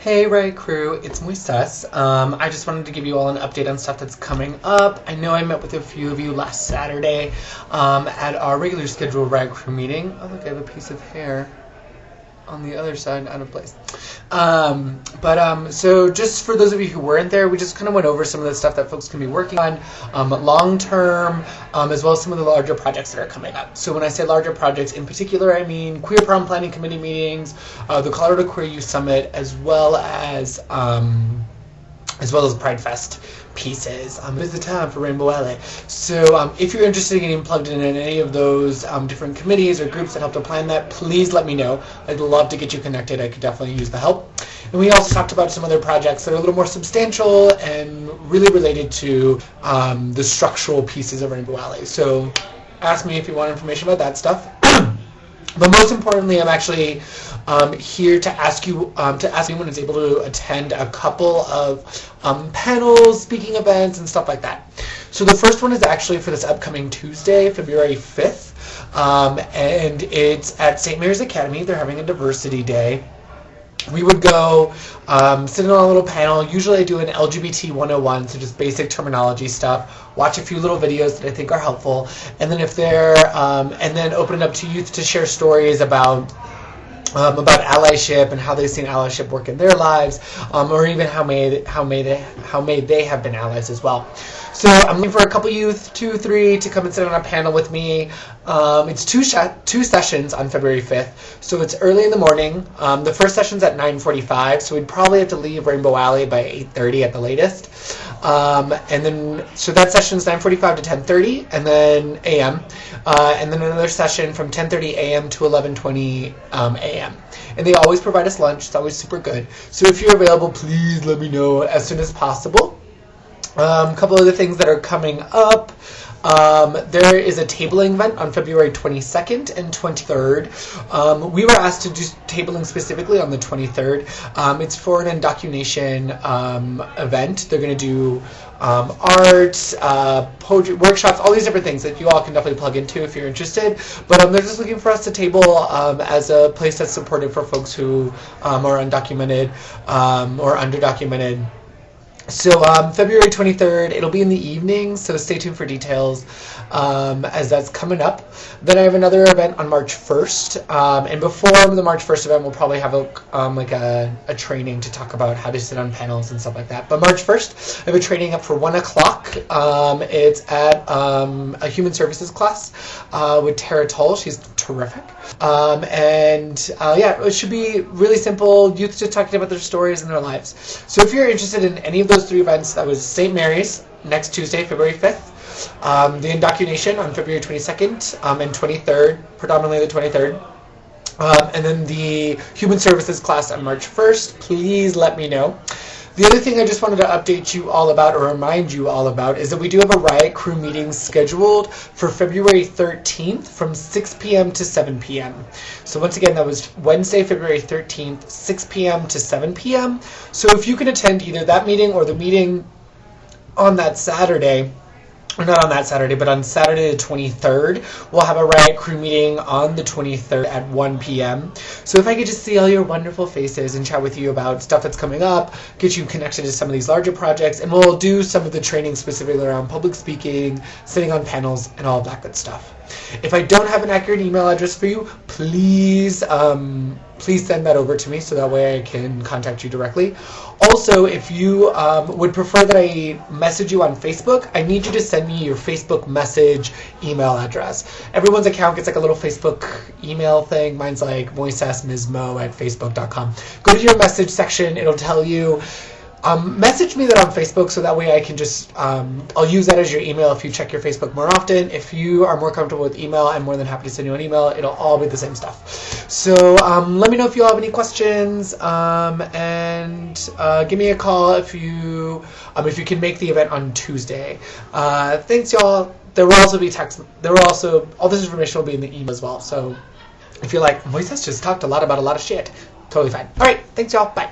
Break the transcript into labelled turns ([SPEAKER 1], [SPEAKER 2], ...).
[SPEAKER 1] Hey RIOT Crew, it's Moises. I just wanted to give you all an update on stuff that's coming up. I know I met with a few of you last Saturday at our regular scheduled RIOT Crew meeting. Oh look, I have a piece of hair on the other side out of place. So just for those of you who weren't there, we just kind of went over some of the stuff that folks can be working on long term, as well as some of the larger projects that are coming up. So when I say larger projects in particular, I mean Queer Prom Planning Committee meetings, the Colorado Queer Youth Summit, as well as Pride Fest pieces. It's the time for Rainbow Alley. So if you're interested in getting plugged in any of those different committees or groups that help to plan that, please let me know. I'd love to get you connected. I could definitely use the help. And we also talked about some other projects that are a little more substantial and really related to the structural pieces of Rainbow Alley. So ask me if you want information about that stuff. But most importantly, I'm actually here to ask you, to ask anyone who's able to attend a couple of panels, speaking events, and stuff like that. So the first one is actually for this upcoming Tuesday, February 5th, and it's at St. Mary's Academy. They're having a diversity day. We would go sit on a little panel. Usually I do an LGBT 101, so just basic terminology stuff. Watch a few little videos that I think are helpful, and then if they're and then open it up to youth to share stories about allyship and how they've seen allyship work in their lives, or even how may they have been allies as well. So I'm looking for a couple youth, 2, 3, to come and sit on a panel with me. It's two sessions on February 5th, so it's early in the morning. The first session's at 9:45, so we'd probably have to leave Rainbow Alley by 8:30 at the latest. And then, so that session's 9:45 to 10:30, and then a.m. And then another session from 10:30 a.m. to 11:20 a.m. And they always provide us lunch. It's always super good. So if you're available, please let me know as soon as possible. A couple other things that are coming up. There is a tabling event on February 22nd and 23rd. We were asked to do tabling specifically on the 23rd. It's for an indoctrination event. They're going to do art, poetry, workshops, all these different things that you all can definitely plug into if you're interested. But they're just looking for us to table as a place that's supportive for folks who are undocumented or underdocumented. So February 23rd, it'll be in the evening, so stay tuned for details as that's coming up. Then I have another event on March 1st, and before the March 1st event, we'll probably have a training to talk about how to sit on panels and stuff like that. But March 1st, I have a training up for 1 o'clock. It's at a human services class with Tara Toll. She's terrific. Yeah, it should be really simple. Youth just talking about their stories and their lives. So if you're interested in any of those 3 events, that was St. Mary's next Tuesday, February 5th, the indoctrination on February 22nd and 23rd, predominantly the 23rd, and then the human services class on March 1st. Please let me know. The other thing I just wanted to update you all about, or remind you all about, is that we do have a RIOT Crew meeting scheduled for February 13th from 6 p.m. to 7 p.m. So once again, that was Wednesday, February 13th, 6 p.m. to 7 p.m. So if you can attend either that meeting or the meeting on that Saturday, or not on that Saturday, but on Saturday the 23rd, we'll have a RIOT Crew meeting on the 23rd at 1 p.m. So if I could just see all your wonderful faces and chat with you about stuff that's coming up, get you connected to some of these larger projects, and we'll do some of the training specifically around public speaking, sitting on panels, and all of that good stuff. If I don't have an accurate email address for you, please send that over to me so that way I can contact you directly. Also, if you would prefer that I message you on Facebook, I need you to send me your Facebook message email address. Everyone's account gets like a little Facebook email thing. Mine's like moisesmismo@facebook.com. Go to your message section. It'll tell you. Message me that on Facebook so that way I can just, I'll use that as your email if you check your Facebook more often. If you are more comfortable with email, I'm more than happy to send you an email. It'll all be the same stuff. So let me know if you all have any questions, and give me a call if you can make the event on Tuesday. Thanks, y'all. There will also be text. All this information will be in the email as well. So if you're like, Moises just talked a lot about a lot of shit, totally fine. All right, thanks, y'all. Bye.